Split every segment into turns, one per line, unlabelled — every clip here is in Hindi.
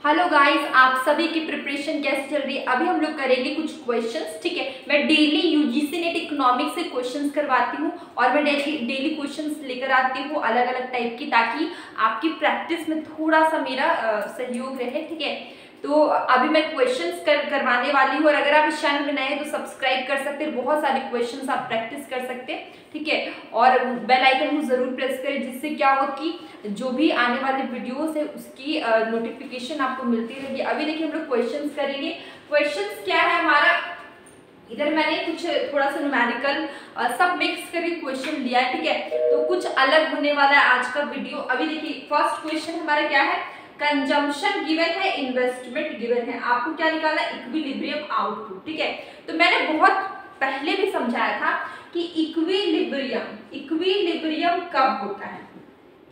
हेलो गाइस, आप सभी की प्रिपरेशन कैसे चल रही है। अभी हम लोग करेंगे कुछ क्वेश्चंस। ठीक है, मैं डेली यूजीसी नेट इकोनॉमिक्स से क्वेश्चंस करवाती हूँ और मैं डेली क्वेश्चंस लेकर आती हूँ अलग अलग टाइप की, ताकि आपकी प्रैक्टिस में थोड़ा सा मेरा सहयोग रहे। ठीक है, तो अभी मैं क्वेश्चंस करवाने वाली हूँ और अगर आप इस चैनल में नए हैं तो सब्सक्राइब कर सकते हैं। बहुत सारे क्वेश्चंस आप प्रैक्टिस कर सकते हैं। ठीक है, और बेल आइकन को जरूर प्रेस करें, जिससे क्या हो कि जो भी आने वाले वीडियोस है उसकी नोटिफिकेशन आपको मिलती रहेगी। अभी देखिए हम लोग क्वेश्चंस करेंगे। क्वेश्चंस क्या है हमारा, इधर मैंने कुछ थोड़ा सा न्यूमेरिकल सब मिक्स करके क्वेश्चन लिया है। ठीक है, तो कुछ अलग होने वाला है आज का वीडियो। अभी देखिए फर्स्ट क्वेश्चन हमारा क्या है, कंजम्पशन गिवन है, इन्वेस्टमेंट गिवन है, आपको क्या निकालना है, इक्विलिब्रियम आउटपुट। ठीक है, तो मैंने बहुत पहले भी समझाया था कि इक्विलिब्रियम कब होता है।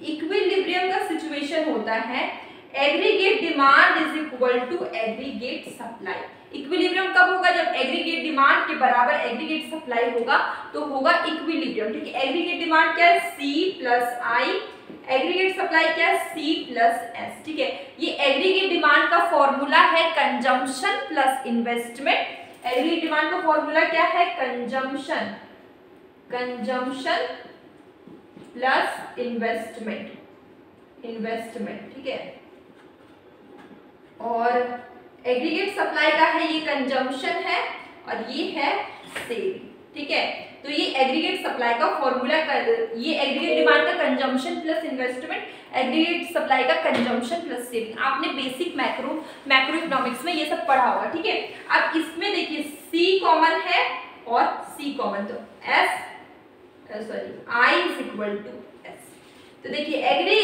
इक्विलिब्रियम का सिचुएशन होता है aggregate demand is equal to aggregate supply. Equilibrium कब होगा, जब एग्रीगेट डिमांड के बराबर एग्रीगेट सप्लाई होगा तो होगा इक्विलिब्रियम। ठीक है, एग्रीगेट डिमांड क्या है, C प्लस आई, एग्रीगेट सप्लाई क्या है, C प्लस S। ठीक है, ये एग्रीगेट डिमांड का फॉर्मूला है consumption plus investment. Aggregate demand का फॉर्मूला क्या है, कंजम्पशन प्लस इन्वेस्टमेंट। ठीक है, और एग्रीगेट सप्लाई का है ये कंजम्पशन है और ये है सेविंग। ठीक है, तो ये एग्रीगेट सप्लाई का फॉर्मूला ये एग्रीगेट डिमांड का consumption plus investment, aggregate supply का कंजम्पशन प्लस सेविंग। आपने बेसिक मैक्रो इकोनॉमिक्स में ये सब पढ़ा होगा। ठीक है, अब इसमें देखिए C कॉमन है और C कॉमन, तो I is equal to S। तो देखिए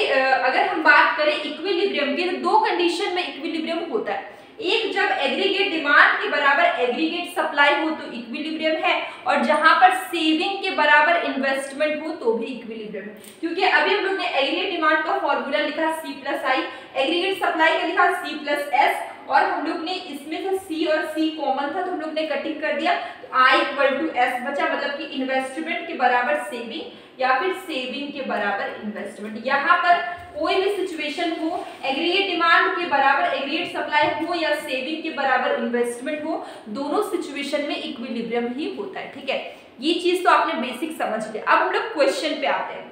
अगर हम बात करें इक्विलिब्रियम की, तो दो कंडीशन में इक्विलिब्रियम होता है। एक, जब एग्रीगेट डिमांड के बराबर एग्रीगेट सप्लाई हो तो इक्विलिब्रियम है, और जहां पर सेविंग के बराबर इन्वेस्टमेंट हो तो भी इक्विलिब्रियम है। क्योंकि अभी हम लोग ने एग्रीगेट डिमांड का फॉर्मूला लिखा C प्लस आई, एग्रीगेट सप्लाई का लिखा C प्लस S, और हम लोग ने इसमें से C और C कॉमन था तो हम लोग ने कटिंग कर दिया, तो I इक्वल टू S बचा। मतलब कि इन्वेस्टमेंट के बराबर सेविंग या फिर सेविंग के बराबर इन्वेस्टमेंट। यहाँ पर कोई भी सिचुएशन हो, एग्रीगेट डिमांड के बराबर एग्रीगेट सप्लाई हो या सेविंग के बराबर इन्वेस्टमेंट हो, दोनों सिचुएशन में इक्विलिब्रियम ही होता है। ठीक है, ये चीज तो आपने बेसिक समझ लिया। अब हम लोग क्वेश्चन पे आते हैं।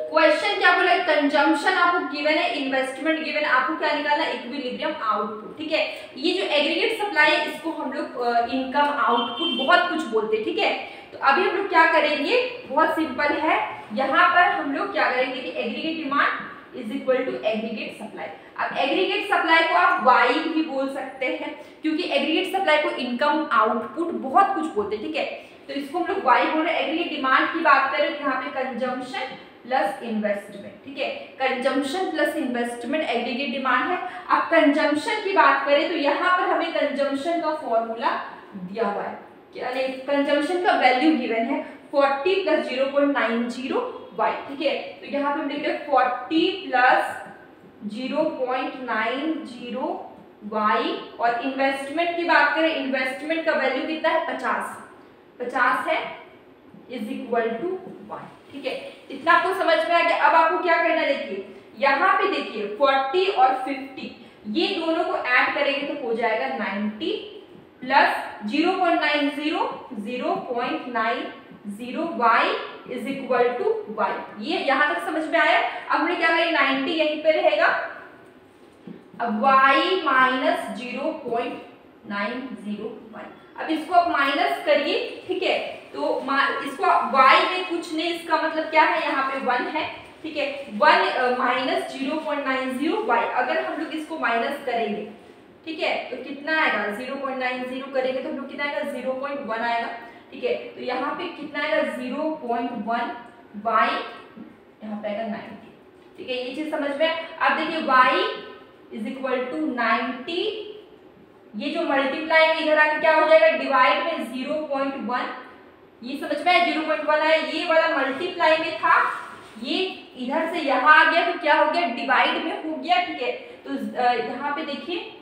क्वेश्चन क्या बोला, कंजम्पशन आपको गिवन है, इन्वेस्टमेंट गिवन है, आपको क्या निकालना है, इक्विलिब्रियम आउटपुट। ठीक है, ये जो एग्रीगेट सप्लाई है इसको हम लोग इनकम आउटपुट बहुत कुछ बोलते हैं। ठीक है, तो अभी हम लोग क्या करेंगे, बहुत सिंपल है। यहाँ पर हम लोग क्या करेंगे कि aggregate demand is equal to aggregate supply. अब एग्रीगेट सप्लाई को आप Y भी बोल सकते हैं, क्योंकि एग्रीगेट सप्लाई को इनकम आउटपुट बहुत कुछ बोलते हैं। ठीक है, तो इसको हम लोग Y बोल रहे हैं। एग्रीगेट डिमांड की बात करें तो यहाँ पे कंजम्पशन प्लस इन्वेस्टमेंट। ठीक है, consumption plus investment aggregate demand है। अब कंजम्पशन की बात करें तो यहाँ पर हमें कंजम्पशन का फॉर्मूला दिया हुआ है, कंजम्पशन का वैल्यू गिवन है 40 प्लस 0.90 Y। ठीक है, तो यहाँ पे हम लिख रहे हैं 40 प्लस 0.90 Y, और इन्वेस्टमेंट की बात करें, इन्वेस्टमेंट का वैल्यू कितना है, 50 है, इज इक्वल टू Y। ठीक है, इतना आपको समझ में आ गया। अब आपको क्या करना है, देखिए यहाँ पे देखिए 40 और 50 ये दोनों को ऐड करेंगे तो हो जाएगा 90 plus 0.90 Y is equal to Y। ये यहां तक समझ में आया। अब हमने क्या करें, 90 यहीं पे रहेगा, अब Y माइनस 0.90 Y। अब इसको आप माइनस करिए। ठीक है, तो इसको Y में कुछ नहीं, इसका मतलब क्या है, यहाँ पे 1 है। ठीक है, 1 माइनस 0.90 Y, अगर हम लोग इसको माइनस करेंगे, ठीक है, तो कितना आएगा, 0.90 करेंगे तो हम लोग कितना आएगा, 0.1 आएगा। ठीक है, तो यहाँ पे कितना आएगा, 0.1 Y, यहाँ पे आएगा 90। ठीक है, ये चीज समझ में। अब देखिए Y इज इक्वल टू 90, ये जो मल्टीप्लाई में इधर आके क्या हो जाएगा, डिवाइड में 0.1, ये समझ में आया, 0.1 आया, ये वाला मल्टीप्लाई में था, ये इधर से यहाँ आ गया तो क्या हो गया, डिवाइड में हो गया। ठीक है, तो यहाँ पे देखिए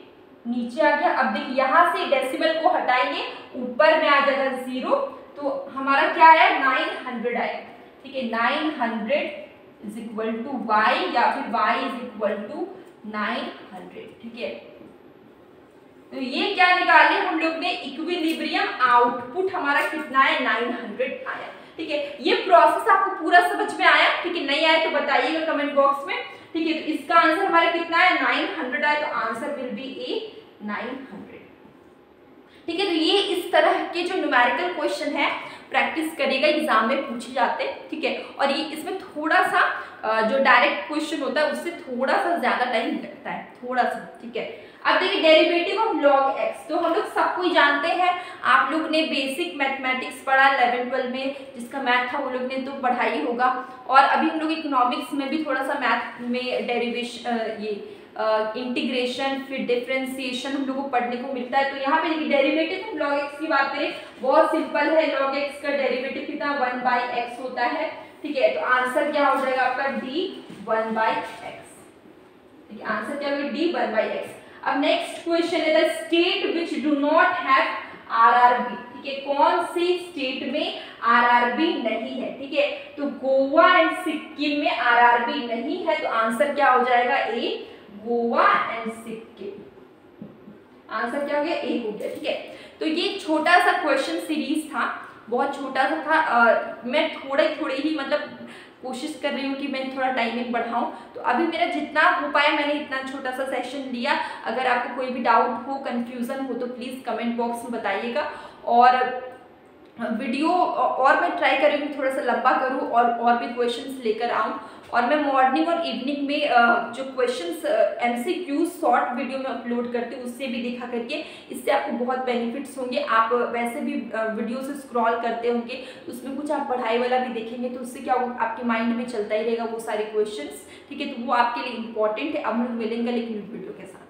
नीचे आ गया। अब देखिए यहाँ से डेसिमल को हटाएंगे, ऊपर में आ जाएगा 0, तो हमारा क्या आया, 900 आया। ठीक है, 900 इज इक्वल टू Y, या फिर Y इज इक्वल टू 900, ठीक है। तो ये क्या निकाले हम लोग ने, इक्विलिब्रियम आउटपुट हमारा कितना है 900 आया, ठीक है। ये प्रोसेस आपको पूरा समझ में आया, ठीक है। नहीं आया तो बताइएगा कमेंट बॉक्स में, ठीक है। तो इसका आंसर हमारा कितना है 900 आया, तो आंसर विल बी ए 900, ठीक है। तो ये इस तरह के जो न्यूमेरिकल क्वेश्चन है प्रैक्टिस करेगा, एग्जाम में पूछे जाते हैं, ठीक है। और ये इसमें थोड़ा सा जो डायरेक्ट क्वेश्चन होता है उससे थोड़ा सा ज्यादा टाइम लगता है, थोड़ा सा, ठीक है। अब देखिए डेरिवेटिव ऑफ log x, तो हम लोग सबको ही जानते हैं, आप लोग ने बेसिक मैथमेटिक्स पढ़ा 11-12 में, जिसका मैथ था वो लोग ने तो पढ़ा ही होगा। और अभी हम लोग इकोनॉमिक्स में भी थोड़ा सा मैथ में डेरिवेशन, ये इंटीग्रेशन, फिर डिफरेंशिएशन हम लोग को पढ़ने को मिलता है। तो यहाँ पे देखिए डेरिवेटिव ऑफ log x की बात करें, बहुत सिंपल है। log x का डेरिवेटिव कितना 1/x होता है, ठीक है। तो आंसर क्या हो जाएगा आपका d 1/x, ठीक है। आंसर क्या होगा d 1/x। अब नेक्स्ट क्वेश्चन है the state which do not have RRB, ठीक है। कौन सी स्टेट में RRB नहीं है, ठीक है। तो गोवा एंड सिक्किम में RRB नहीं है, तो आंसर क्या हो जाएगा ए, गोवा एंड सिक्किम। आंसर क्या हो गया, ए हो गया, ठीक है। तो ये छोटा सा क्वेश्चन सीरीज था, बहुत छोटा सा था। मैं थोड़े ही मतलब कोशिश कर रही हूँ कि मैं थोड़ा टाइमिंग बढ़ाऊं। तो अभी मेरा जितना हो पाया मैंने इतना छोटा सा सेशन लिया। अगर आपको कोई भी डाउट हो, कंफ्यूजन हो, तो प्लीज़ कमेंट बॉक्स में बताइएगा। और वीडियो और मैं ट्राई कर रही हूँ थोड़ा सा लंबा करूँ और भी क्वेश्चंस लेकर आऊँ। और मैं मॉर्निंग और इवनिंग में जो क्वेश्चंस MCQ शॉर्ट वीडियो में अपलोड करती हूँ उससे भी देखा करके, इससे आपको बहुत बेनिफिट्स होंगे। आप वैसे भी वीडियो से स्क्रॉल करते होंगे, उसमें कुछ आप पढ़ाई वाला भी देखेंगे, तो उससे क्या होगा आपके माइंड में चलता ही रहेगा वो सारे क्वेश्चंस, ठीक है। तो वो आपके लिए इंपॉर्टेंट है। अब हम लोग मिलेंगे लेकिन वीडियो के साथ।